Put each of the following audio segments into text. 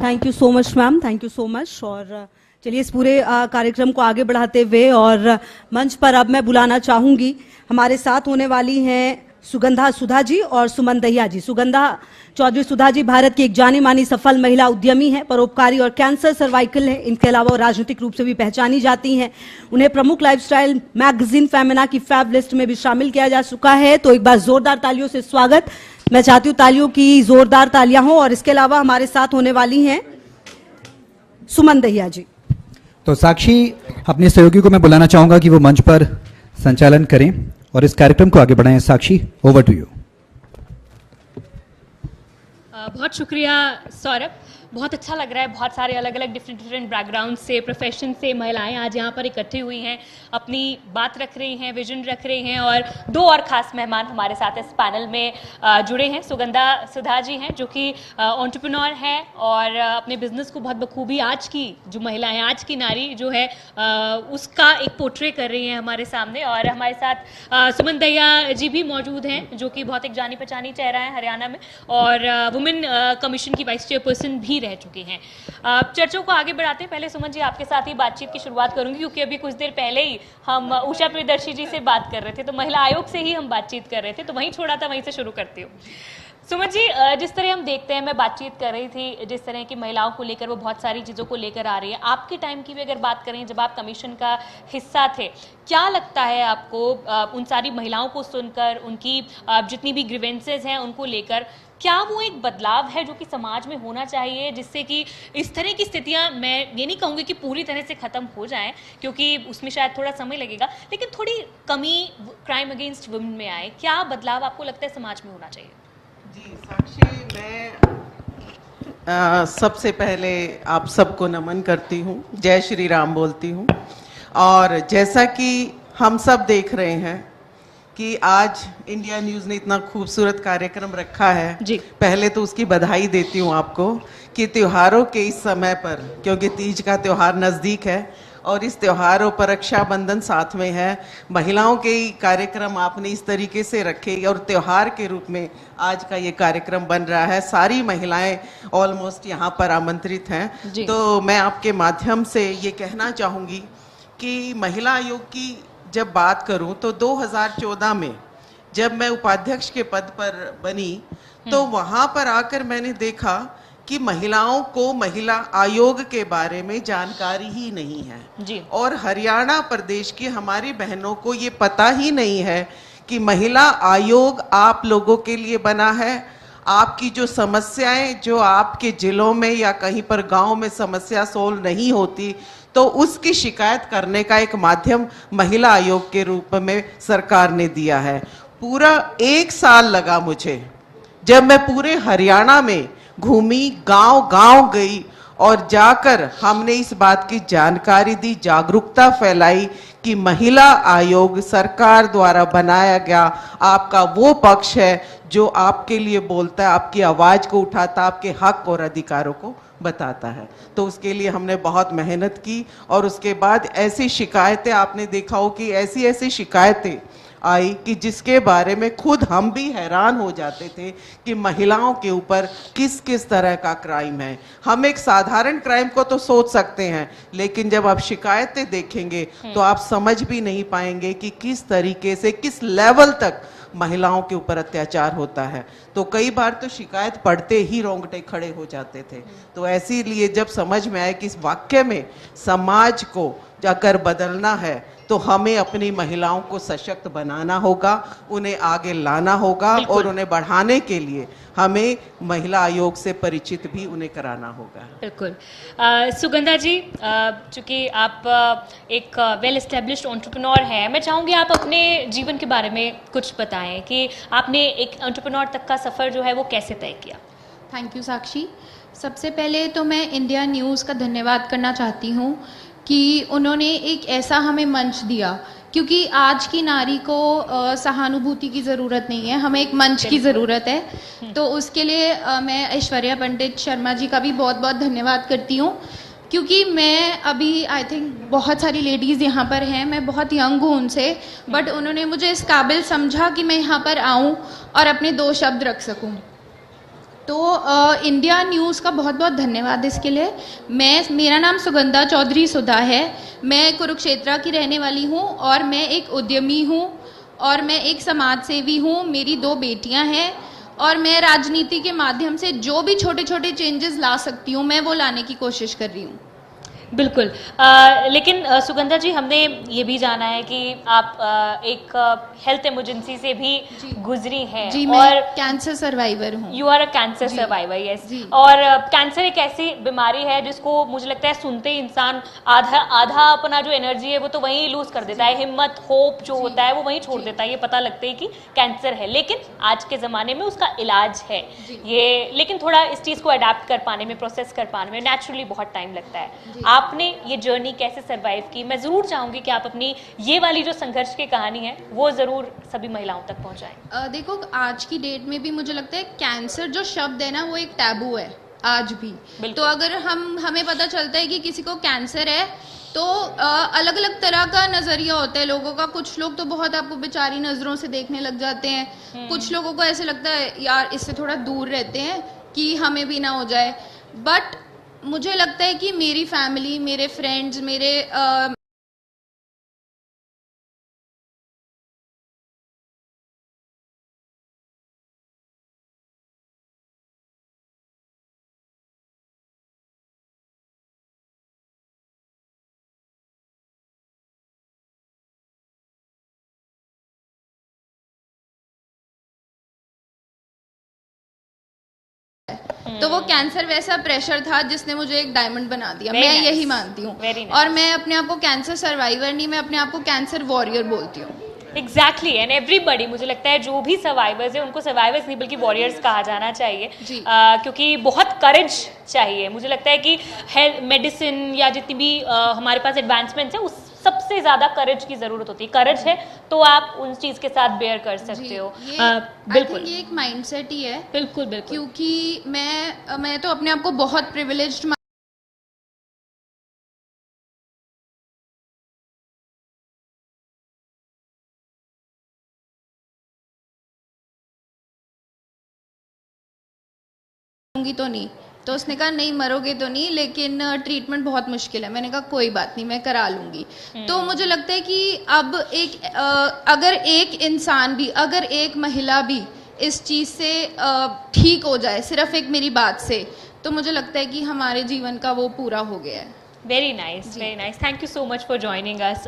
Thank you so much ma'am, thank you so much. और चलिए इस पूरे कार्यक्रम को आगे बढ़ाते हुए और मंच पर अब मैं बुलाना चाहूंगी, हमारे साथ होने वाली हैं सुगंधा सुधा जी और सुमन दहिया जी। सुगंधा चौधरी सुधा जी भारत की एक जानी मानी सफल महिला उद्यमी हैं, परोपकारी और कैंसर सर्वाइकल है। इनके अलावा वो राजनीतिक रूप से भी पहचानी जाती हैं। उन्हें प्रमुख लाइफस्टाइल मैगजीन फेमिना की फैब लिस्ट में भी शामिल किया जा चुका है। तो एक बार जोरदार तालियों से स्वागत। मैं चाहती हूँ तालियों की जोरदार तालियां हो। और इसके अलावा हमारे साथ होने वाली हैं सुमन दहिया जी। तो साक्षी, अपने सहयोगी को मैं बुलाना चाहूंगा कि वो मंच पर संचालन करें और इस कार्यक्रम को आगे बढ़ाएं। साक्षी, ओवर टू यू। बहुत शुक्रिया सौरभ, बहुत अच्छा लग रहा है। बहुत सारे अलग अलग डिफरेंट बैकग्राउंड से, प्रोफेशन से महिलाएं आज यहाँ पर इकट्ठी हुई हैं, अपनी बात रख रही हैं, विजन रख रही हैं। और दो और ख़ास मेहमान हमारे साथ इस पैनल में जुड़े हैं। सुगंधा सुधा जी हैं जो कि एंटरप्रेन्योर हैं और अपने बिजनेस को बहुत बखूबी आज की जो महिलाएं, आज की नारी जो है उसका एक पोर्ट्रे कर रही हैं हमारे सामने। और हमारे साथ सुमन दहिया जी भी मौजूद हैं जो कि बहुत एक जानी पहचानी चेहरा है हरियाणा में और वुमेन कमीशन की वाइस चेयरपर्सन भी रह चुकी हैं। चर्चाओं को आगे बढ़ाते हैं। पहले सुमन जी आपके साथ ही बातचीत की शुरुआत करूंगी क्योंकि अभी कुछ देर पहले ही हम उषा प्रियदर्शी जी से बात कर रहे थे, तो महिला आयोग से ही हम बातचीत कर रहे थे, तो वहीं छोड़ा था, वहीं से शुरू करती हूँ। सुमन जी, जिस तरह हम देखते हैं, मैं बातचीत कर रही थी जिस तरह की महिलाओं को लेकर वो बहुत सारी चीज़ों को लेकर आ रही है। आपके टाइम की भी अगर बात करें, जब आप कमीशन का हिस्सा थे, क्या लगता है आपको उन सारी महिलाओं को सुनकर, उनकी जितनी भी ग्रीवेंसेज हैं उनको लेकर, क्या वो एक बदलाव है जो कि समाज में होना चाहिए जिससे कि इस तरह की स्थितियां, मैं ये नहीं कहूँगी कि पूरी तरह से ख़त्म हो जाएं क्योंकि उसमें शायद थोड़ा समय लगेगा, लेकिन थोड़ी कमी क्राइम अगेंस्ट वुमेन में आए? क्या बदलाव आपको लगता है समाज में होना चाहिए? जी साक्षी, मैं सबसे पहले आप सबको नमन करती हूँ, जय श्री राम बोलती हूँ। और जैसा कि हम सब देख रहे हैं कि आज इंडिया न्यूज़ ने इतना खूबसूरत कार्यक्रम रखा है जी। पहले तो उसकी बधाई देती हूँ आपको कि त्योहारों के इस समय पर, क्योंकि तीज का त्यौहार नज़दीक है और इस त्योहारों पर रक्षाबंधन साथ में है, महिलाओं के कार्यक्रम आपने इस तरीके से रखे और त्योहार के रूप में आज का ये कार्यक्रम बन रहा है। सारी महिलाएं ऑलमोस्ट यहाँ पर आमंत्रित हैं। तो मैं आपके माध्यम से ये कहना चाहूँगी कि महिला आयोग की जब बात करूं तो 2014 में जब मैं उपाध्यक्ष के पद पर बनी तो वहां पर आकर मैंने देखा कि महिलाओं को महिला आयोग के बारे में जानकारी ही नहीं है जी। और हरियाणा प्रदेश की हमारी बहनों को ये पता ही नहीं है कि महिला आयोग आप लोगों के लिए बना है। आपकी जो समस्याएं जो आपके जिलों में या कहीं पर गांव में समस्या सोल्व नहीं होती तो उसकी शिकायत करने का एक माध्यम महिला आयोग के रूप में सरकार ने दिया है। पूरा 1 साल लगा मुझे, जब मैं पूरे हरियाणा में घूमी, गांव गई और जाकर हमने इस बात की जानकारी दी, जागरूकता फैलाई कि महिला आयोग सरकार द्वारा बनाया गया आपका वो पक्ष है जो आपके लिए बोलता है, आपकी आवाज को उठाता, आपके हक और अधिकारों को बताता है। तो उसके लिए हमने बहुत मेहनत की और उसके बाद ऐसी शिकायतें, आपने देखा हो कि ऐसी शिकायतें आई कि जिसके बारे में खुद हम भी हैरान हो जाते थे कि महिलाओं के ऊपर किस किस तरह का क्राइम है। हम एक साधारण क्राइम को तो सोच सकते हैं, लेकिन जब आप शिकायतें देखेंगे तो आप समझ भी नहीं पाएंगे कि किस तरीके से, किस लेवल तक महिलाओं के ऊपर अत्याचार होता है। तो कई बार तो शिकायत पढ़ते ही रोंगटे खड़े हो जाते थे। तो ऐसे लिए जब समझ में आया कि इस वाक्य में समाज को जाकर बदलना है तो हमें अपनी महिलाओं को सशक्त बनाना होगा, उन्हें आगे लाना होगा और उन्हें बढ़ाने के लिए हमें महिला आयोग से परिचित भी उन्हें कराना होगा। बिल्कुल। सुगंधा जी, चूंकि आप एक वेल एस्टेब्लिश्ड एंटरप्रेन्योर हैं, मैं चाहूँगी आप अपने जीवन के बारे में कुछ बताएं कि आपने एक एंटरप्रेन्योर तक का सफ़र जो है वो कैसे तय किया। थैंक यू साक्षी। सबसे पहले तो मैं इंडिया न्यूज़ का धन्यवाद करना चाहती हूँ कि उन्होंने एक ऐसा हमें मंच दिया, क्योंकि आज की नारी को सहानुभूति की ज़रूरत नहीं है, हमें एक मंच की ज़रूरत है। तो उसके लिए मैं ऐश्वर्या पंडित शर्मा जी का भी बहुत बहुत धन्यवाद करती हूँ, क्योंकि मैं अभी आई थिंक बहुत सारी लेडीज़ यहाँ पर हैं, मैं बहुत यंग हूँ उनसे, बट उन्होंने मुझे इस काबिल समझा कि मैं यहाँ पर आऊँ और अपने 2 शब्द रख सकूँ। तो इंडिया न्यूज़ का बहुत बहुत धन्यवाद इसके लिए। मेरा नाम सुगंधा चौधरी सुधा है। मैं कुरुक्षेत्र की रहने वाली हूँ और मैं एक उद्यमी हूँ और मैं एक समाज सेवी हूँ। मेरी 2 बेटियाँ हैं और मैं राजनीति के माध्यम से जो भी छोटे छोटे चेंजेस ला सकती हूँ मैं वो लाने की कोशिश कर रही हूँ। बिल्कुल। लेकिन सुगंधा जी, हमने ये भी जाना है कि आप एक हेल्थ इमरजेंसी से भी गुजरी हैं। जी, और मैं कैंसर सर्वाइवर हूँ। You are a cancer survivor, yes. जी। और कैंसर एक ऐसी बीमारी है जिसको मुझे लगता है सुनते ही इंसान आधा अपना जो एनर्जी है वो तो वहीं लूज कर देता है, हिम्मत, होप जो होता है वो वहीं छोड़ देता है, ये पता लगता है कि कैंसर है। लेकिन आज के ज़माने में उसका इलाज है ये, लेकिन थोड़ा इस चीज़ को अडेप्ट कर पाने में, प्रोसेस कर पाने में नेचुरली बहुत टाइम लगता है। आपने ये जर्नी कैसे सरवाइव की? मैं ज़रूर चाहूँगी कि आप अपनी ये वाली जो संघर्ष की कहानी है वो ज़रूर सभी महिलाओं तक पहुँचाएं। देखो, आज की डेट में भी मुझे लगता है कैंसर जो शब्द है ना वो एक टैबू है आज भी। तो अगर हमें पता चलता है कि किसी को कैंसर है तो अलग अलग तरह का नज़रिया होता है लोगों का। कुछ लोग तो बहुत आपको बेचारी नज़रों से देखने लग जाते हैं, कुछ लोगों को ऐसे लगता है यार इससे थोड़ा दूर रहते हैं कि हमें भी ना हो जाए। बट मुझे लगता है कि मेरी फैमिली, मेरे फ्रेंड्स, मेरे तो वो कैंसर वैसा प्रेशर था जिसने मुझे एक डायमंड बना दिया। मैं यही मानती हूँ। और मैं अपने आप को कैंसर सर्वाइवर नहीं, मैं अपने आप को कैंसर वॉरियर बोलती हूँ। एग्जैक्टली, एंड एवरीबडी, मुझे लगता है जो भी सर्वाइवर्स है उनको सर्वाइवर्स नहीं बल्कि वॉरियर्स कहा जाना चाहिए। क्योंकि बहुत करेज चाहिए। मुझे लगता है कि हेल्थ, मेडिसिन या जितनी भी हमारे पास एडवांसमेंट्स है उस सबसे ज़्यादा करेज की ज़रूरत होती है। करेज है तो आप उस चीज़ के साथ बेयर कर सकते हो। बिल्कुल, ये एक माइंडसेट ही है। बिल्कुल बिल्कुल। क्योंकि मैं तो अपने आप को बहुत प्रिविलेज्ड तो नहीं। तो उसने कहा नहीं मरोगे तो नहीं, लेकिन ट्रीटमेंट बहुत मुश्किल है। मैंने कहा कोई बात नहीं, मैं करा लूँगी। तो मुझे लगता है कि अब अगर एक इंसान भी, अगर एक महिला भी इस चीज़ से ठीक हो जाए सिर्फ एक मेरी बात से, तो मुझे लगता है कि हमारे जीवन का वो पूरा हो गया है। Very nice, very nice. Thank you so much for joining us.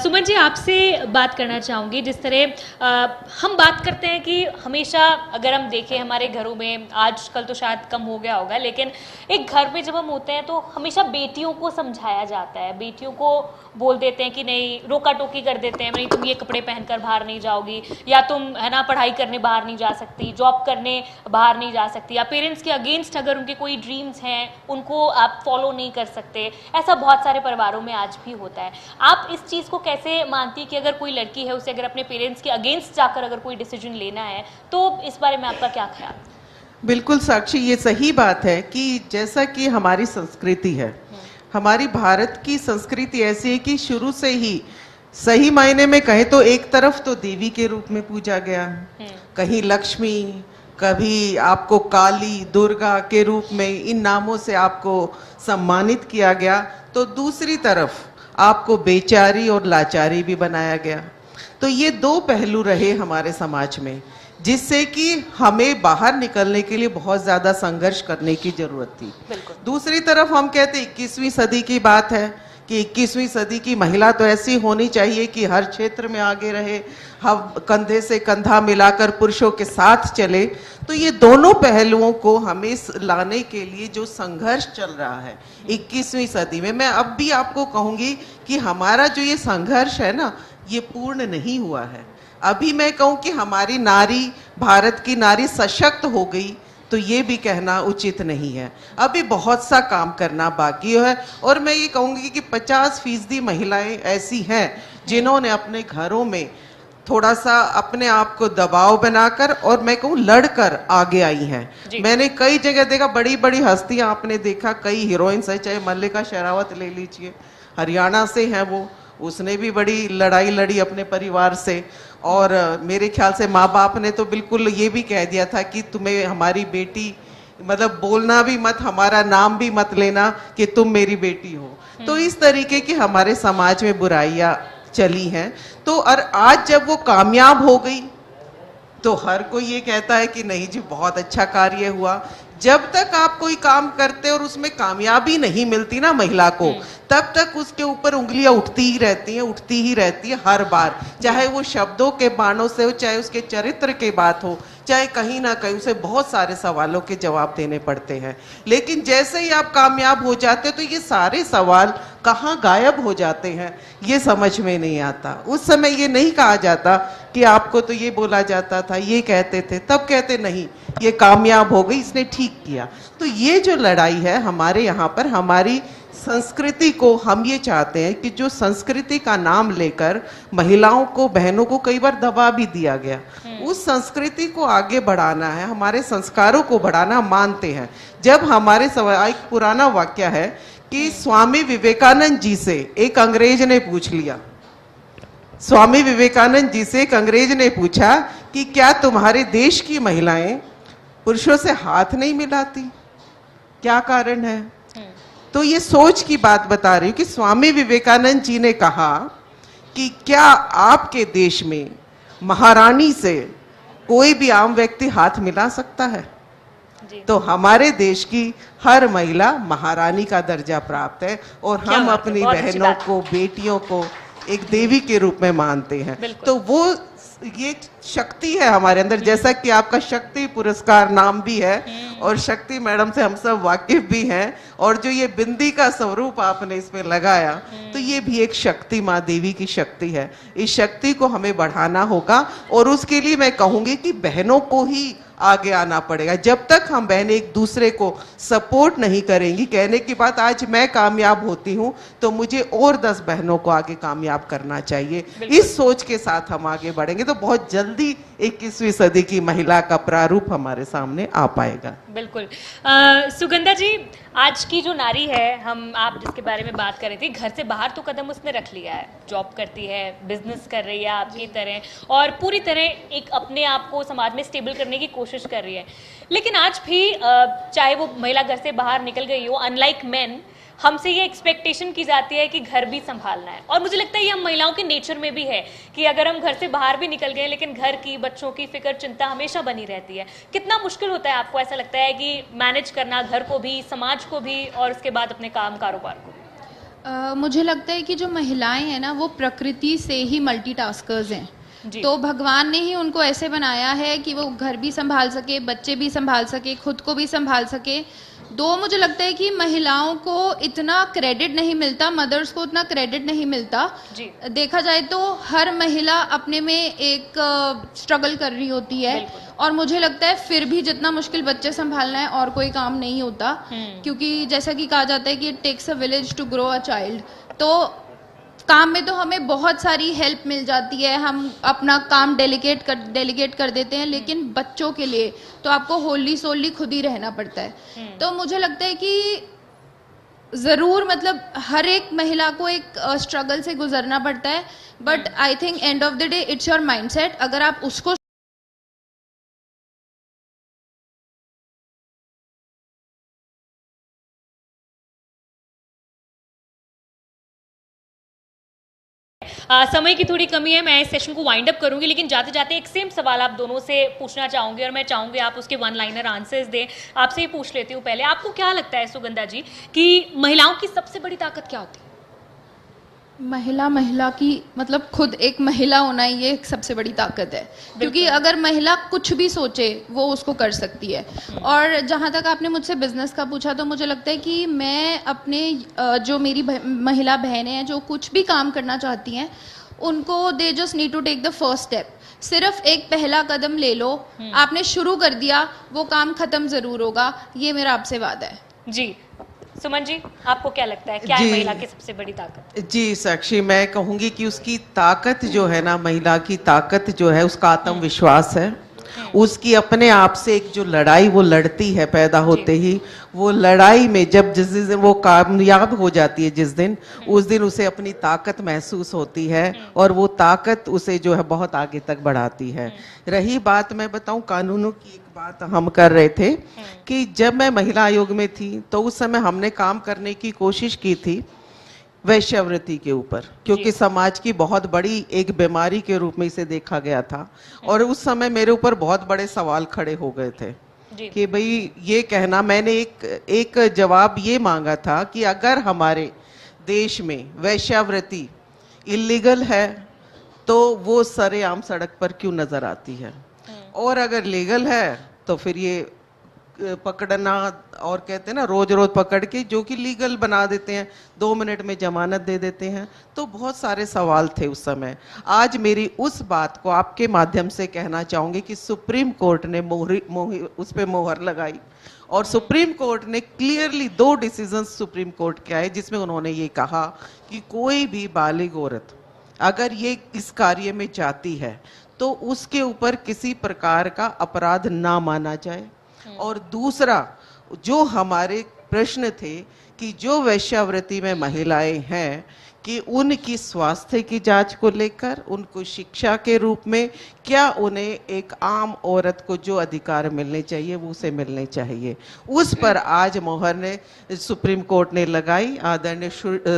Suman ji, आपसे बात करना चाहूँगी। जिस तरह हम बात करते हैं कि हमेशा अगर हम देखें हमारे घरों में, आजकल तो शायद कम हो गया होगा, लेकिन एक घर में जब हम होते हैं तो हमेशा बेटियों को समझाया जाता है, बेटियों को बोल देते हैं कि नहीं, रोका टोकी कर देते हैं, नहीं तुम ये कपड़े पहनकर बाहर नहीं जाओगी, या तुम है ना पढ़ाई करने बाहर नहीं जा सकती, जॉब करने बाहर नहीं जा सकती, या पेरेंट्स के अगेंस्ट अगर उनके कोई ड्रीम्स हैं उनको आप फॉलो नहीं कर सकते। ऐसा बहुत सारे परिवारों में आज भी होता है। आप इस चीज़ को कैसे मानती है कि अगर कोई लड़की है उसे अगर अपने पेरेंट्स के अगेंस्ट जाकर अगर कोई डिसीजन लेना है तो इस बारे में आपका क्या ख्याल? बिल्कुल साक्षी, ये सही बात है कि जैसा कि हमारी संस्कृति है, हमारी भारत की संस्कृति ऐसी है कि शुरू से ही सही मायने में कहे तो एक तरफ तो देवी के रूप में पूजा गया, कहीं लक्ष्मी, कभी आपको काली, दुर्गा के रूप में इन नामों से आपको सम्मानित किया गया, तो दूसरी तरफ आपको बेचारी और लाचारी भी बनाया गया। तो ये 2 पहलू रहे हमारे समाज में, जिससे कि हमें बाहर निकलने के लिए बहुत ज़्यादा संघर्ष करने की जरूरत थी। दूसरी तरफ हम कहते 21वीं सदी की बात है कि 21वीं सदी की महिला तो ऐसी होनी चाहिए कि हर क्षेत्र में आगे रहे, हम कंधे से कंधा मिलाकर पुरुषों के साथ चले। तो ये दोनों पहलुओं को हमें लाने के लिए जो संघर्ष चल रहा है 21वीं सदी में, मैं अब भी आपको कहूँगी कि हमारा जो ये संघर्ष है ना, ये पूर्ण नहीं हुआ है। अभी मैं कहूँ कि हमारी नारी, भारत की नारी सशक्त हो गई तो ये भी कहना उचित नहीं है। अभी बहुत सा काम करना बाकी है। और मैं ये कहूँगी कि 50% महिलाएं ऐसी हैं जिन्होंने अपने घरों में थोड़ा सा अपने आप को दबाव बनाकर और मैं कहूँ लड़कर आगे आई हैं। मैंने कई जगह देखा, बड़ी बड़ी हस्तियां आपने देखा, कई हीरोइंस है, चाहे मल्लिका शेरावत ले लीजिए, हरियाणा से हैं वो, उसने भी बड़ी लड़ाई लड़ी अपने परिवार से। और मेरे ख्याल से माँ बाप ने तो बिल्कुल ये भी कह दिया था कि तुम्हें हमारी बेटी, मतलब बोलना भी मत, हमारा नाम भी मत लेना कि तुम मेरी बेटी हो। तो इस तरीके की हमारे समाज में बुराइयां चली हैं। तो और आज जब वो कामयाब हो गई तो हर कोई ये कहता है कि नहीं जी बहुत अच्छा कार्य हुआ। जब तक आप कोई काम करते और उसमें कामयाबी नहीं मिलती ना महिला को, तब तक उसके ऊपर उंगलियां उठती ही रहती है हर बार, चाहे वो शब्दों के बाणों से हो, चाहे उसके चरित्र की बात हो, चाहे कहीं ना कहीं उसे बहुत सारे सवालों के जवाब देने पड़ते हैं। लेकिन जैसे ही आप कामयाब हो जाते तो ये सारे सवाल कहाँ गायब हो जाते हैं, ये समझ में नहीं आता। उस समय ये नहीं कहा जाता कि आपको तो ये बोला जाता था, ये कहते थे, तब कहते नहीं ये कामयाब हो गई, इसने ठीक किया। तो ये जो लड़ाई है हमारे यहाँ पर, हमारी संस्कृति को हम ये चाहते हैं कि जो संस्कृति का नाम लेकर महिलाओं को, बहनों को कई बार दबा भी दिया गया, उस संस्कृति को आगे बढ़ाना है, हमारे संस्कारों को बढ़ाना मानते हैं। जब हमारे एक पुराना वाक्य है कि स्वामी विवेकानंद जी से एक अंग्रेज ने पूछ लिया, स्वामी विवेकानंद जी से एक अंग्रेज ने पूछा कि क्या तुम्हारे देश की महिलाएं पुरुषों से हाथ नहीं मिलाती, क्या कारण है? तो ये सोच की बात बता रही हूँ कि स्वामी विवेकानंद जी ने कहा कि क्या आपके देश में महारानी से कोई भी आम व्यक्ति हाथ मिला सकता है? तो हमारे देश की हर महिला महारानी का दर्जा प्राप्त है और हम अपनी बहनों को, बेटियों को एक देवी के रूप में मानते हैं। तो वो ये शक्ति है हमारे अंदर, जैसा कि आपका शक्ति पुरस्कार नाम भी है और शक्ति मैडम से हम सब वाकिफ भी हैं, और जो ये बिंदी का स्वरूप आपने इसमें लगाया, तो ये भी एक शक्ति, माँ देवी की शक्ति है। इस शक्ति को हमें बढ़ाना होगा और उसके लिए मैं कहूंगी कि बहनों को ही आगे आना पड़ेगा। जब तक हम बहनें एक दूसरे को सपोर्ट नहीं करेंगी, कहने की बात आज मैं कामयाब होती हूँ तो मुझे और 10 बहनों को आगे कामयाब करना चाहिए, इस सोच के साथ हम आगे बढ़ेंगे तो बहुत जल्दी 21वीं सदी की महिला का प्रारूप हमारे सामने आ पाएगा। बिल्कुल। सुगंधा जी, आज की जो नारी है, आप जिसके बारे में बात कर रही थी, घर से बाहर तो कदम उसने रख लिया है, जॉब करती है, बिजनेस कर रही है आपकी तरह, और पूरी तरह एक अपने आप को समाज में स्टेबल करने की कोशिश कर रही है। लेकिन आज भी चाहे वो महिला घर से बाहर निकल गई हो, अनलाइक मेन, हमसे ये एक्सपेक्टेशन की जाती है कि घर भी संभालना है। और मुझे लगता है ये हम महिलाओं के नेचर में भी है कि अगर हम घर से बाहर भी निकल गए लेकिन घर की, बच्चों की फिक्र, चिंता हमेशा बनी रहती है। कितना मुश्किल होता है आपको ऐसा लगता है कि मैनेज करना घर को भी, समाज को भी, और उसके बाद अपने काम कारोबार को भी? मुझे लगता है कि जो महिलाएं हैं ना, वो प्रकृति से ही मल्टीटास्कर्स हैं। तो भगवान ने ही उनको ऐसे बनाया है कि वो घर भी संभाल सके, बच्चे भी संभाल सके, खुद को भी संभाल सके। मुझे लगता है कि महिलाओं को इतना क्रेडिट नहीं मिलता, मदर्स को उतना क्रेडिट नहीं मिलता। देखा जाए तो हर महिला अपने में एक स्ट्रगल कर रही होती है, और मुझे लगता है फिर भी जितना मुश्किल बच्चे संभालना है और कोई काम नहीं होता, क्योंकि जैसा कि कहा जाता है कि it takes a village to grow a child. तो काम में तो हमें बहुत सारी हेल्प मिल जाती है, हम अपना काम डेलीगेट कर देते हैं, लेकिन बच्चों के लिए तो आपको होली सोली खुद ही रहना पड़ता है। तो मुझे लगता है कि ज़रूर, मतलब हर एक महिला को एक स्ट्रगल से गुजरना पड़ता है, but I think end of the day it's your mindset. अगर आप उसको समय की थोड़ी कमी है, मैं इस सेशन को वाइंड अप करूंगी, लेकिन जाते जाते एक सेम सवाल आप दोनों से पूछना चाहूंगी और मैं चाहूंगी आप उसके वन लाइनर आंसर्स दें। आपसे ही पूछ लेती हूँ पहले, आपको क्या लगता है सुगंधा जी कि महिलाओं की सबसे बड़ी ताकत क्या होती है? महिला की, मतलब खुद एक महिला होना ही ये एक सबसे बड़ी ताकत है, क्योंकि अगर महिला कुछ भी सोचे वो उसको कर सकती है। और जहाँ तक आपने मुझसे बिजनेस का पूछा, तो मुझे लगता है कि मैं अपने जो मेरी महिला बहनें हैं जो कुछ भी काम करना चाहती हैं, उनको they just need to take the first step. सिर्फ एक पहला कदम ले लो, आपने शुरू कर दिया, वो काम खत्म जरूर होगा, ये मेरा आपसे वादा है। जी सुमन जी, आपको क्या लगता है, क्या है महिला की सबसे बड़ी ताकत? जी साक्षी, मैं कहूंगी कि उसकी ताकत जो है ना, महिला की ताकत जो है उसका आत्मविश्वास है। उसकी अपने आप से एक जो लड़ाई वो लड़ती है पैदा होते ही, वो लड़ाई में जब जिस दिन वो कामयाब हो जाती है, जिस दिन उस दिन उसे अपनी ताकत महसूस होती है और वो ताकत उसे जो है बहुत आगे तक बढ़ाती है। रही बात, मैं बताऊं कानूनों की, एक बात हम कर रहे थे कि जब मैं महिला आयोग में थी तो उस समय हमने काम करने की कोशिश की थी वैश्यावृत्ति के ऊपर, क्योंकि समाज की बहुत बड़ी एक बीमारी के रूप में इसे देखा गया था। और उस समय मेरे ऊपर बहुत बड़े सवाल खड़े हो गए थे कि भाई ये कहना, मैंने एक जवाब ये मांगा था कि अगर हमारे देश में वैश्यावृत्ति इलीगल है तो वो सरेआम सड़क पर क्यों नजर आती है, और अगर लीगल है तो फिर ये पकड़ना, और कहते हैं ना रोज रोज पकड़ के जो कि लीगल बना देते हैं, 2 मिनट में जमानत दे देते हैं। तो बहुत सारे सवाल थे उस समय। आज मेरी उस बात को आपके माध्यम से कहना चाहूंगी कि सुप्रीम कोर्ट ने उस पे मोहर लगाई, और सुप्रीम कोर्ट ने क्लियरली 2 डिसीजंस सुप्रीम कोर्ट के आए जिसमें उन्होंने ये कहा कि कोई भी बालिग औरत अगर ये इस कार्य में जाती है तो उसके ऊपर किसी प्रकार का अपराध ना माना जाए। और दूसरा, जो हमारे प्रश्न थे कि जो वैश्यावृत्ति में महिलाएं हैं कि उनकी स्वास्थ्य की जांच को लेकर, उनको शिक्षा के रूप में क्या उन्हें एक आम औरत को जो अधिकार मिलने चाहिए वो उसे मिलने चाहिए, उस पर आज मोहर ने सुप्रीम कोर्ट ने लगाई। आदरणीय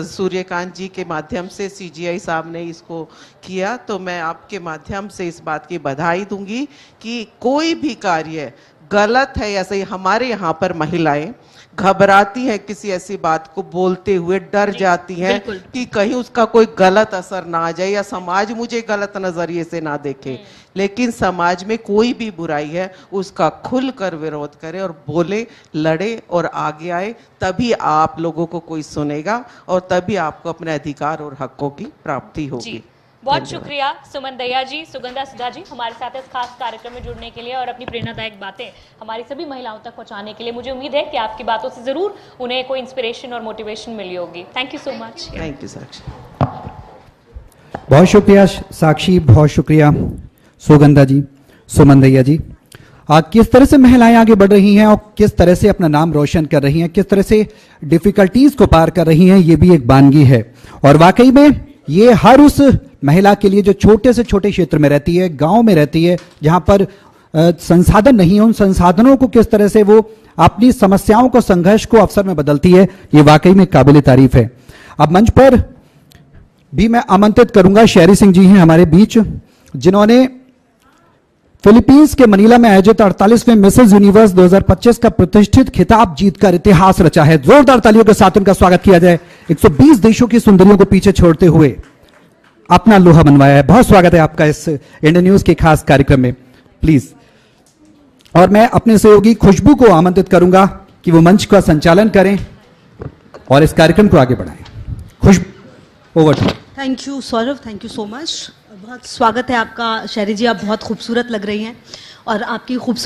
सूर्यकांत जी के माध्यम से सीजीआई साहब ने इसको किया। तो मैं आपके माध्यम से इस बात की बधाई दूंगी कि कोई भी कार्य गलत है, ऐसे ही हमारे यहाँ पर महिलाएं घबराती हैं किसी ऐसी बात को बोलते हुए, डर जाती हैं कि कहीं उसका कोई गलत असर ना आ जाए या समाज मुझे गलत नजरिए से ना देखे। लेकिन समाज में कोई भी बुराई है उसका खुलकर विरोध करे और बोले, लड़े और आगे आए, तभी आप लोगों को कोई सुनेगा और तभी आपको अपने अधिकार और हकों की प्राप्ति होगी। बहुत शुक्रिया सुमन दहिया जी, सुगंधा सुधा जी, हमारे साथ इस खास कार्यक्रम में जुड़ने के लिए और अपनी प्रेरणादायक बातें हमारी सभी महिलाओं तक पहुंचाने के लिए। मुझे उम्मीद है कि आपकी बातों से जरूर उन्हें कोई इंस्पिरेशन और मोटिवेशन मिली होगी। Thank you so much. Thank you साक्षी। बहुत शुक्रिया साक्षी, बहुत शुक्रिया सुगंधा जी, सुमन दहिया जी। किस तरह से महिलाएं आगे बढ़ रही हैं और किस तरह से अपना नाम रोशन कर रही हैं, किस तरह से डिफिकल्टीज को पार कर रही हैं, ये भी एक बानगी है। और वाकई में ये हर उस महिला के लिए जो छोटे से छोटे क्षेत्र में रहती है, गांव में रहती है, जहां पर संसाधन नहीं है, उन संसाधनों को किस तरह से वो अपनी समस्याओं को, संघर्ष को अवसर में बदलती है, ये वाकई में काबिल तारीफ है। अब मंच पर भी मैं आमंत्रित करूंगा, शहरी सिंह जी हैं हमारे बीच, जिन्होंने फिलीपींस के मनीला में आयोजित 48वें मिसेस यूनिवर्स 2025 का प्रतिष्ठित खिताब जीतकर इतिहास रचा है। जोरदार तालियों के साथ उनका स्वागत किया जाए। 120 देशों की सुंदरियों को पीछे छोड़ते हुए अपना लोहा बनवाया है। बहुत स्वागत है आपका इस इंडियन न्यूज के खास कार्यक्रम में, प्लीज। और मैं अपने सहयोगी खुशबू को आमंत्रित करूंगा कि वो मंच का संचालन करें और इस कार्यक्रम को आगे बढ़ाएं। खुशबू, over to. Thank you Saurabh, thank you so much. बहुत स्वागत है आपका शहरी जी, आप बहुत खूबसूरत लग रही हैं और आपकी खूबसूरत